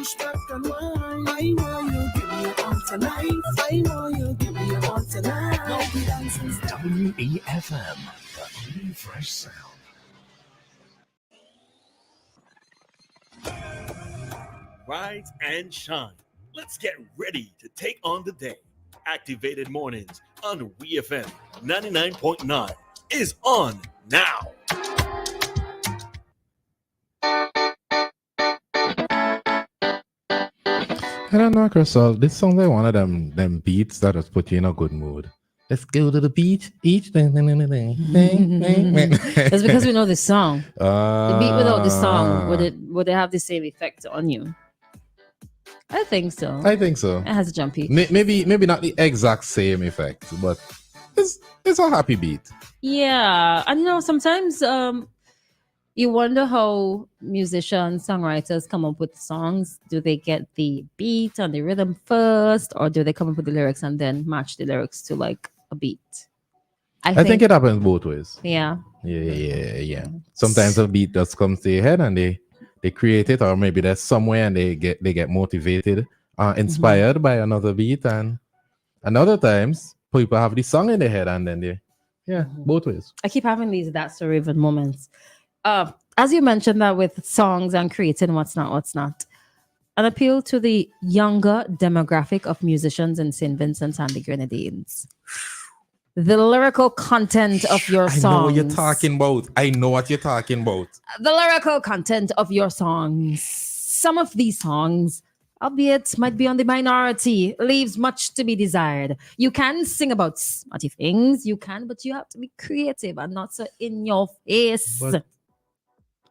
push back and whine. I want you give me your all tonight. I want you give me your all tonight. Now we dancing. WEFM, the new fresh sound. Rise and shine. Let's get ready to take on the day. Activated Mornings on WEFM 99.9 is on now. I don't know, Christal. This sounds like one of them beats that has put you in a good mood. Let's go to the beach. Each thing. It's because we know the song. The beat without the song, would it have the same effect on you? I think so. It has a jumpy. Maybe not the exact same effect, but it's a happy beat. Yeah, and sometimes you wonder how musicians, songwriters come up with songs. Do they get the beat and the rhythm first, or do they come up with the lyrics and then match the lyrics to like a beat? I think it happens both ways. Yeah. Yeah. Sometimes a beat just comes to your head and they create it, or maybe there's somewhere and they get motivated, inspired by another beat, and other times people have the song in their head and then both ways. I keep having these that's so Raven moments. As you mentioned that with songs and creating what's not, an appeal to the younger demographic of musicians in St. Vincent and the Grenadines. The lyrical content of your songs. I know what you're talking about. The lyrical content of your songs. Some of these songs, albeit might be on the minority, leaves much to be desired. You can sing about smutty things, but you have to be creative and not so in your face.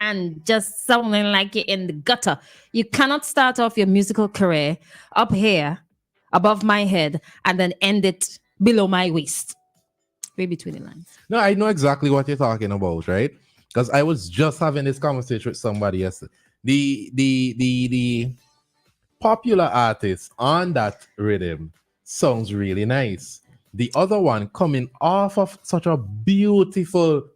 And just sounding like you're in the gutter. You cannot start off your musical career up here, above my head, and then end it below my waist. Read between the lines. No, I know exactly what you're talking about, right? Because I was just having this conversation with somebody yesterday. The popular artist on that rhythm sounds really nice. The other one coming off of such a beautiful,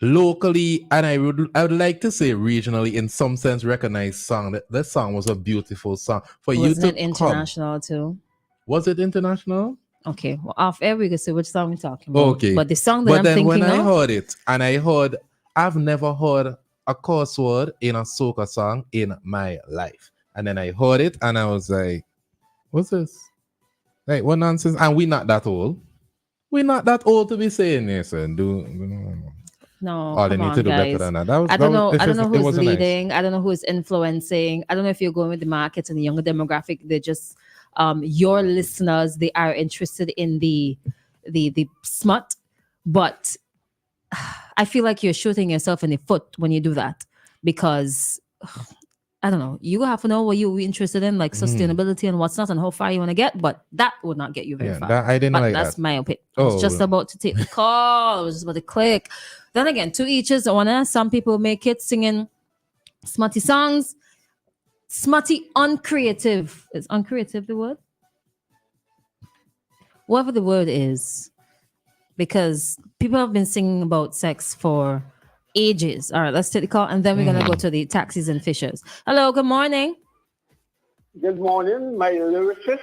locally, and I would like to say regionally, in some sense, recognized song. That song was a beautiful song for Wasn't you to it international too? Was it international? Okay, well, off air we can see which song we're talking about. Okay, but the song that I'm thinking when I of, heard it, and I've never heard a curse word in a soca song in my life, and then I heard it, and I was like, "What's this? Like, what nonsense?" And we're not that old. We're not that old to be saying this and No, they need to do guys. better than that. I don't know who's leading. Nice. I don't know who is influencing. I don't know if you're going with the market and the younger demographic. They're just your listeners. They are interested in the smut, but I feel like you're shooting yourself in the foot when you do that, because I don't know. You have to know what you're interested in, like sustainability and what's not, and how far you want to get. But that would not get you very far. I didn't like that's that. my opinion. I was just about to take the call. I was just about to click. Then again, to each his own. Some people make it singing smutty songs. Smutty, uncreative. Is uncreative the word? Whatever the word is. Because people have been singing about sex for ages. All right, let's take the call, and then we're going to go to the taxis and fishers. Hello, good morning. Good morning, my lyricist.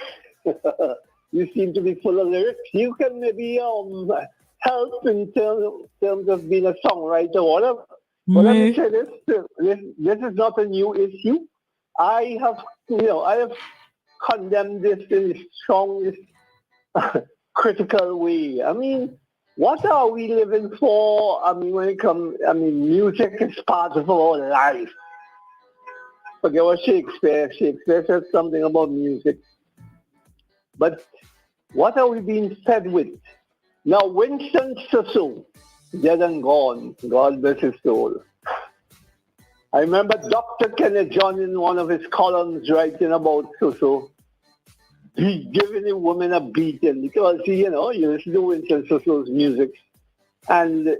You seem to be full of lyrics. You can maybe help in terms of being a songwriter or whatever. But let me say this is not a new issue. I have condemned this in the strongest critical way. I mean, what are we living for? I mean, when it comes, music is part of our life. Forget what Shakespeare said something about music. But what are we being fed with? Now, Winston Churchill, dead and gone, God bless his soul. I remember Dr. Kenneth John in one of his columns writing about Churchill. He's giving a woman a beating because, you listen to Winston Churchill's music. And,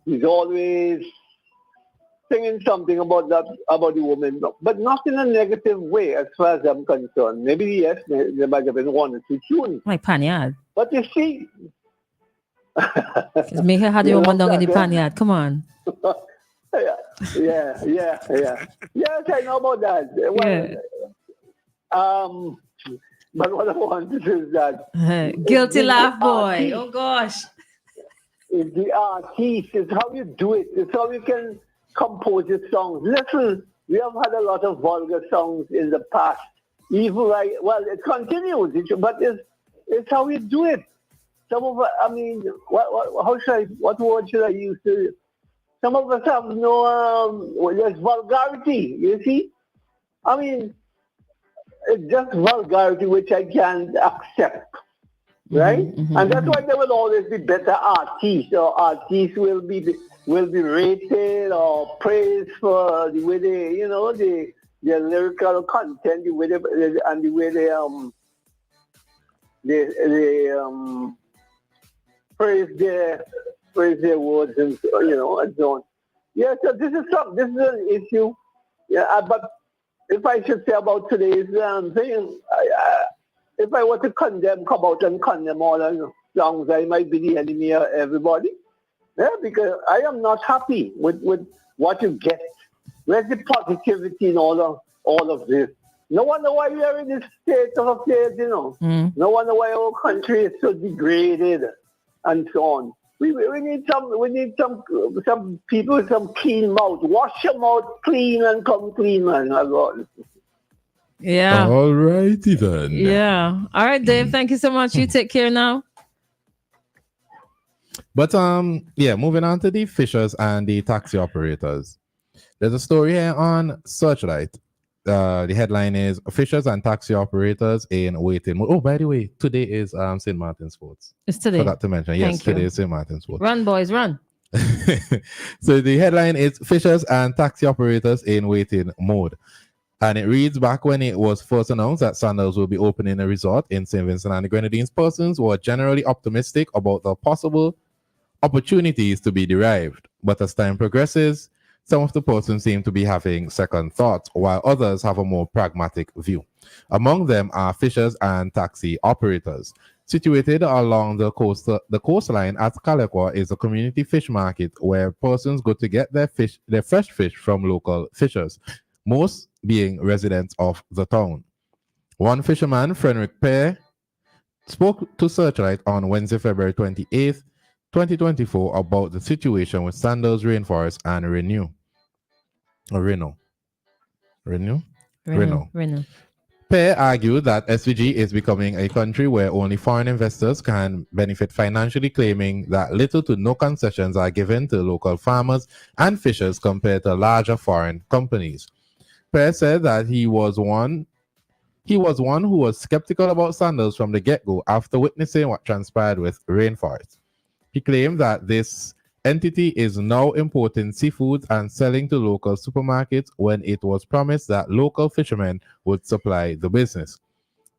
he's always singing something about the woman, but not in a negative way as far as I'm concerned. Maybe, yes, there might have been one or two tunes. Like Panyard. But you see... Make her have the woman down in the Panyard. Come on. Yeah. Yes, I know about that. Yeah. Well, but what I want to say is that Guilty if laugh, the boy. artiste, Oh gosh. if the artiste is how you do it, it's how you can compose your songs. Listen, we have had a lot of vulgar songs in the past. Even like, well, it continues, but it's how you do it. Some of us, I mean, what word should I use to? Some of us have no, there's vulgarity. You see, I mean, it's just vulgarity which I can't accept, right? And that's why there will always be better artists, or artists will be rated or praised for the way they, their lyrical content, the way they, and the way they praise their words, and and so on. Yeah, so this is an issue. Yeah, but if I should say about today's thing, if I were to come out and condemn all the songs, I might be the enemy of everybody. Yeah, because I am not happy with what you get. Where's the positivity in all of this? No wonder why we are in this state of affairs, No wonder why our country is so degraded and so on. We need some people with some clean mouth. Wash your mouth clean and come clean, man. My God. Yeah. All righty then. Yeah. All right, Dave. Thank you so much. You take care now. But moving on to the fishers and the taxi operators. There's a story here on Searchlight. The headline is Fishers and Taxi Operators in Waiting Mode. Oh, by the way, today is St. Martin's Sports. It's today. Forgot to mention. Yes, Thank you. today is St. Martin's Sports. Run, boys, run. So the headline is Fishers and Taxi Operators in Waiting Mode. And it reads, back when it was first announced that Sandals will be opening a resort in St. Vincent and the Grenadines, persons were generally optimistic about the possible opportunities to be derived. But as time progresses, some of the persons seem to be having second thoughts, while others have a more pragmatic view. Among them are fishers and taxi operators. Situated along the coastline at Caliqua is a community fish market where persons go to get their fresh fish from local fishers, most being residents of the town. One fisherman, Frederick Pear, spoke to Searchlight on Wednesday, February 28th, 2024 about the situation with Sandals Rainforest and Renew. Pear argued that SVG is becoming a country where only foreign investors can benefit financially, claiming that little to no concessions are given to local farmers and fishers compared to larger foreign companies. Pear said that he was one who was skeptical about Sandals from the get-go after witnessing what transpired with Rainforest. He claimed that this entity is now importing seafood and selling to local supermarkets when it was promised that local fishermen would supply the business.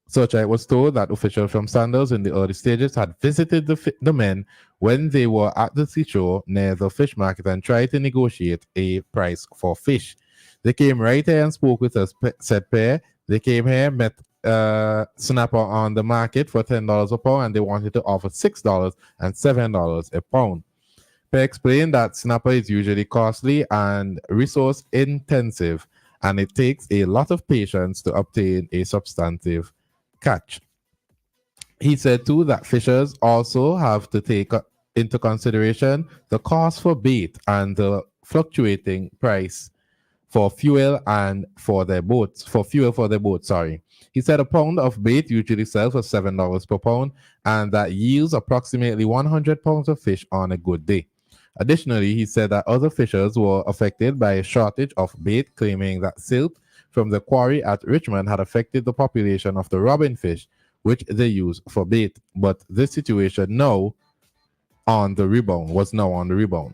Searchlight was told that officials from Sandals in the early stages had visited the men when they were at the seashore near the fish market and tried to negotiate a price for fish. They came right here and spoke with us, said Pear. They came here, met snapper on the market for $10 a pound, and they wanted to offer $6 and $7 a pound. Pear explained that snapper is usually costly and resource intensive, and it takes a lot of patience to obtain a substantive catch. He said too that fishers also have to take into consideration the cost for bait and the fluctuating price for fuel and for their boats. He said a pound of bait usually sells for $7 per pound, and that yields approximately 100 pounds of fish on a good day. Additionally, he said that other fishers were affected by a shortage of bait, claiming that silt from the quarry at Richmond had affected the population of the robin fish, which they use for bait. But this situation was now on the rebound.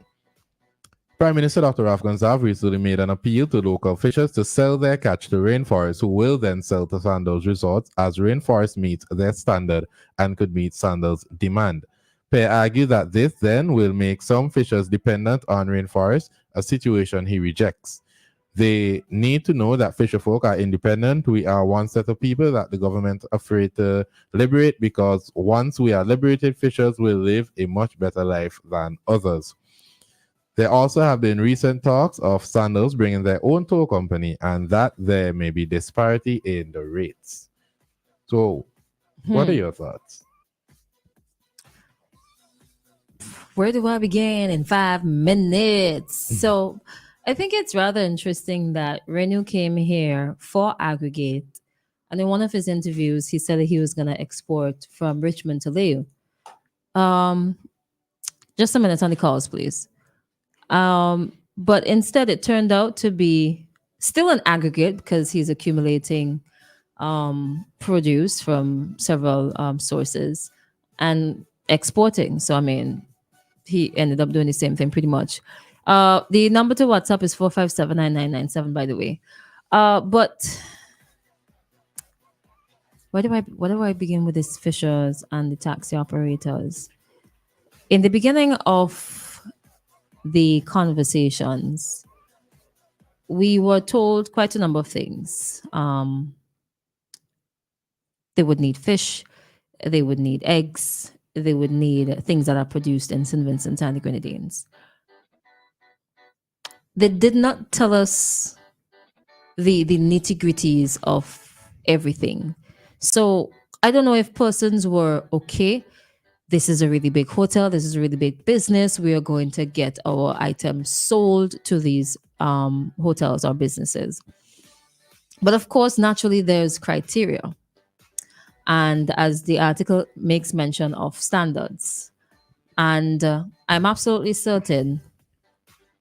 Prime Minister Dr. Ralph Gonsalves recently made an appeal to local fishers to sell their catch to Rainforest, who will then sell to Sandals resorts as Rainforest meets their standard and could meet Sandals' demand. Pear argued that this then will make some fishers dependent on Rainforest, a situation he rejects. They need to know that fisherfolk are independent. We are one set of people that the government is afraid to liberate, because once we are liberated, fishers will live a much better life than others. There also have been recent talks of Sandals bringing their own tow company and that there may be disparity in the rates. So, what are your thoughts? Where do I begin in 5 minutes? So I think it's rather interesting that Renu came here for aggregate. And in one of his interviews, he said that he was going to export from Richmond to Leo. Just a minute on the calls, please. But instead, it turned out to be still an aggregate because he's accumulating produce from several sources and exporting. So, I mean, he ended up doing the same thing pretty much. The number to WhatsApp is 4579997, by the way. But where do I begin with these fishers and the taxi operators? In the beginning of the conversations, we were told quite a number of things. They would need fish, they would need eggs, they would need things that are produced in St. Vincent and the Grenadines. They did not tell us the nitty-gritties of everything. So I don't know if persons were okay. This is a really big hotel. This is a really big business. We are going to get our items sold to these hotels or businesses. But of course, naturally, there's criteria. And as the article makes mention of standards. And I'm absolutely certain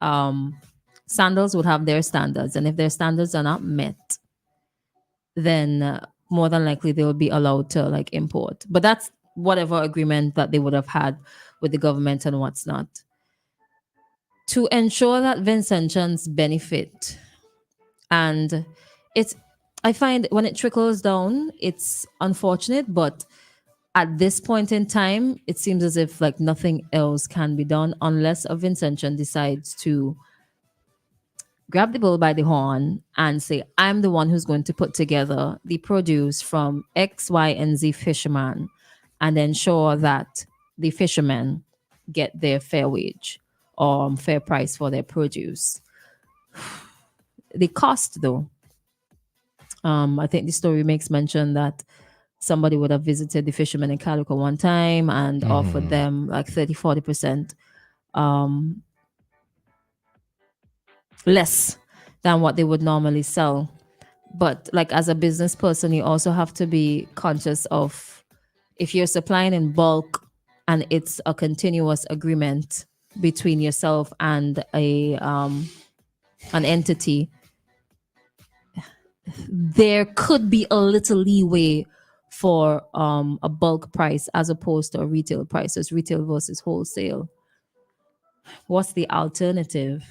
Sandals would have their standards. And if their standards are not met, then more than likely they will be allowed to like import. But that's whatever agreement that they would have had with the government and what's not. To ensure that Vincentians benefit. And I find when it trickles down, it's unfortunate, but at this point in time, it seems as if like nothing else can be done unless a Vincentian decides to grab the bull by the horn and say, I'm the one who's going to put together the produce from X, Y, and Z fisherman and ensure that the fishermen get their fair wage or fair price for their produce. The cost, though, I think the story makes mention that somebody would have visited the fishermen in Calico one time and offered them like 30-40% less than what they would normally sell. But like as a business person, you also have to be conscious of if you're supplying in bulk and it's a continuous agreement between yourself and an entity, there could be a little leeway for a bulk price as opposed to a retail price. So it's retail versus wholesale. What's the alternative?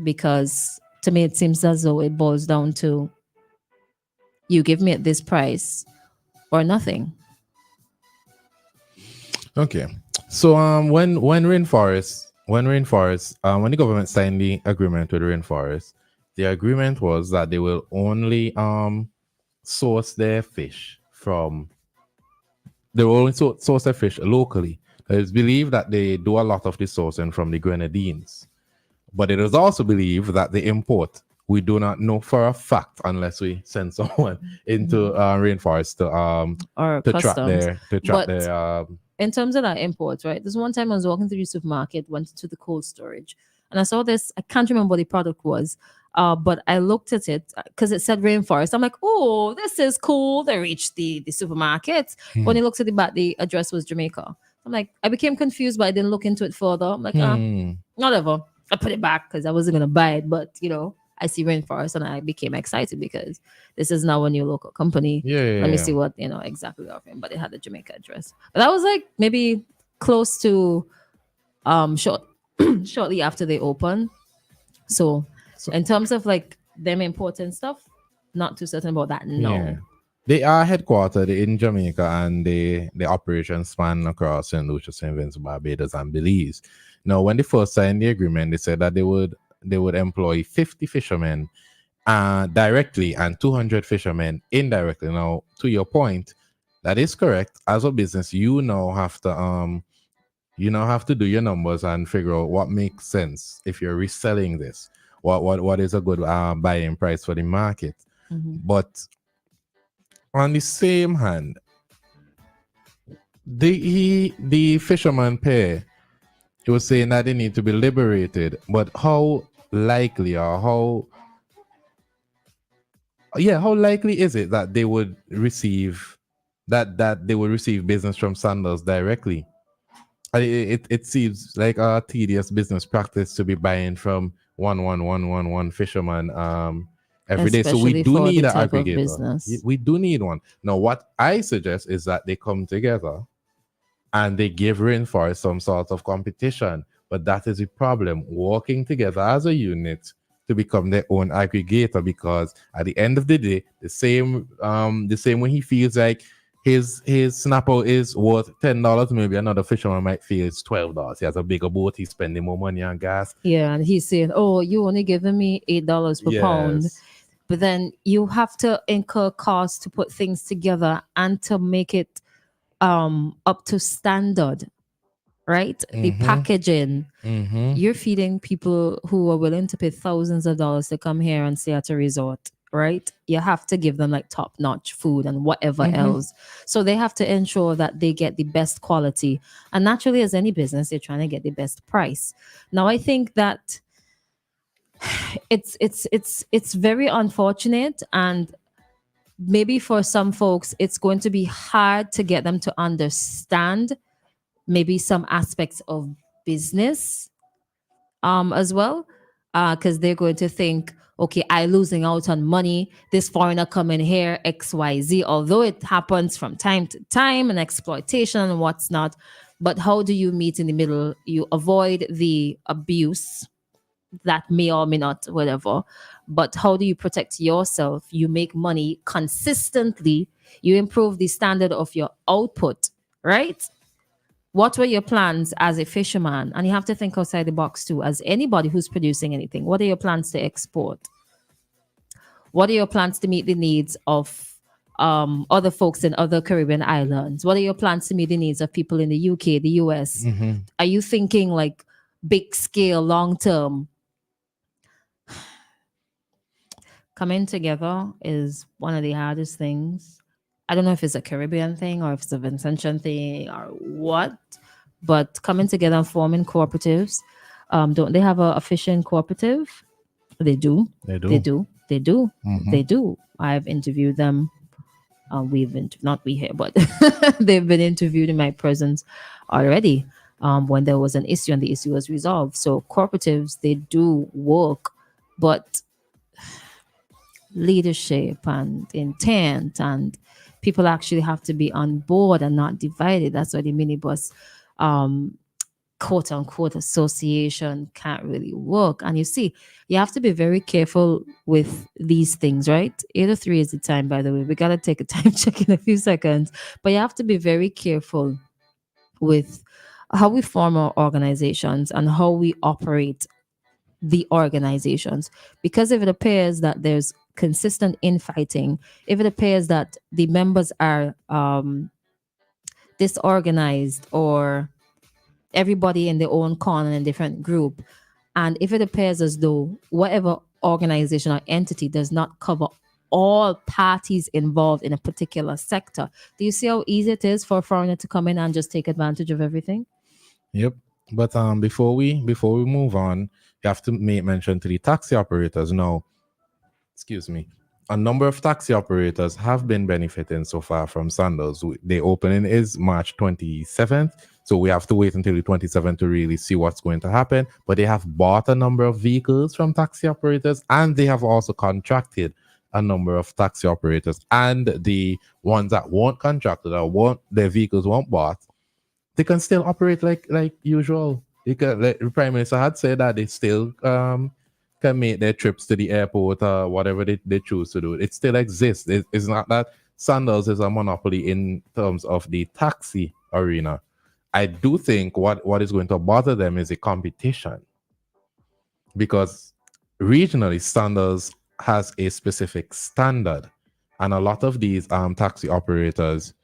Because to me, it seems as though it boils down to you give me at this price or nothing. Okay. So when the government signed the agreement with Rainforest, the agreement was that they will only source their fish locally. It's believed that they do a lot of the sourcing from the Grenadines. But it is also believed that they import. We do not know for a fact unless we send someone into Rainforest to track their in terms of that imports, right? There's one time I was walking through the supermarket, went to the cold storage, and I saw this. I can't remember what the product was, but I looked at it because it said Rainforest. I'm like, oh, this is cool. They reached the supermarket. When I looked at the back, the address was Jamaica. I'm like, I became confused, but I didn't look into it further. I'm like, whatever. I put it back because I wasn't gonna buy it, but I see Rainforest and I became excited because this is now a new local company. Let me see what exactly they're offering, but it had a Jamaica address. But that was like maybe close to shortly after they opened. So in terms of like them important stuff, not too certain about that. No. Yeah. They are headquartered in Jamaica and the operations span across St. Lucia, St. Vincent, Barbados, and Belize. Now, when they first signed the agreement, they said that they would employ 50 fishermen directly and 200 fishermen indirectly. Now, to your point, that is correct. As a business, you now have to You now have to do your numbers and figure out what makes sense if you're reselling this. What is a good buying price for the market? But on the same hand, the fisherman pair, he was saying that they need to be liberated. But how likely or how likely is it that they would receive that they would receive business from Sandals directly? It seems like a tedious business practice to be buying from one fisherman every day. So we Especially do for need the an type of aggregator. business. We do need one. Now, what I suggest is that they come together and they give Rainforest some sort of competition. But that is the problem, working together as a unit to become their own aggregator, because at the end of the day, the same way he feels like his snapper is worth $10, maybe another fisherman might feel it's $12. He has a bigger boat, he's spending more money on gas. Yeah, and he's saying, "Oh, you only giving me $8 per pound," Yes. but then you have to incur costs to put things together and to make it up to standard, right? The packaging. You're feeding people who are willing to pay thousands of dollars to come here and stay at a resort, right? You have to give them like top notch food and whatever else. So they have to ensure that they get the best quality. And naturally, as any business, they're trying to get the best price. Now, I think that it's very unfortunate, and maybe for some folks it's going to be hard to get them to understand maybe some aspects of business as well, because they're going to think, okay, I losing out on money, this foreigner coming here, XYZ, although it happens from time to time and exploitation and what's not. But how do you meet in the middle? You avoid the abuse that may or may not, whatever. But how do you protect yourself? You make money consistently, you improve the standard of your output, right? What were your plans as a fisherman? And you have to think outside the box too, as anybody who's producing anything. What are your plans to export? What are your plans to meet the needs of other folks in other Caribbean islands? What are your plans to meet the needs of people in the UK, the US? Are you thinking like big scale, long term? Coming together is one of the hardest things. I don't know if it's a Caribbean thing or if it's a Vincentian thing or what, but coming together and forming cooperatives. Don't they have a fishing cooperative? They do. They do. They do. They do. They do. I've interviewed them. Not we here, but they've been interviewed in my presence already. When there was an issue and the issue was resolved. So cooperatives, they do work, but leadership and intent, and people actually have to be on board and not divided. That's why the minibus quote unquote association can't really work. And you see, you have to be very careful with these things, right? 8:03 is the time, by the way. We gotta take a time check in a few seconds. But you have to be very careful with how we form our organizations and how we operate the organizations, because if it appears that there's consistent infighting, if it appears that the members are disorganized, or everybody in their own corner in a different group, and if it appears as though whatever organization or entity does not cover all parties involved in a particular sector, do you see how easy it is for a foreigner to come in and just take advantage of everything? Yep. But before we move on, you have to make mention to the taxi operators now. Excuse me. A number of taxi operators have been benefiting so far from Sandals. The opening is March 27th, so we have to wait until the 27th to really see what's going to happen. But they have bought a number of vehicles from taxi operators, and they have also contracted a number of taxi operators. And the ones that weren't contracted or their vehicles weren't bought, they can still operate like usual. Like the Prime Minister had said that they still can make their trips to the airport or whatever they choose to do. It still exists. It's not that Sandals is a monopoly in terms of the taxi arena. I do think what is going to bother them is a competition, because regionally Sandals has a specific standard, and a lot of these taxi operators,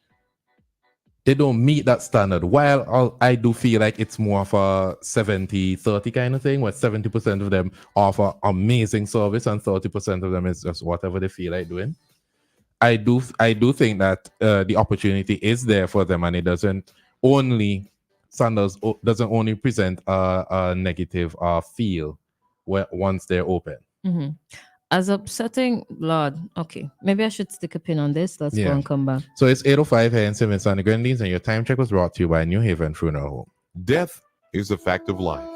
they don't meet that standard. While I do feel like it's more of a 70-30 kind of thing, where 70% of them offer amazing service and 30% of them is just whatever they feel like doing. I do think that the opportunity is there for them, and it doesn't only Sandals doesn't only present a negative feel once they're open. Mm-hmm. As upsetting, Lord. Okay, maybe I should stick a pin on this. Let's go and come back. So it's 8:05 here in Simmons on the Grenadines, and your time check was brought to you by New Haven Funeral Home. Death is a fact of life.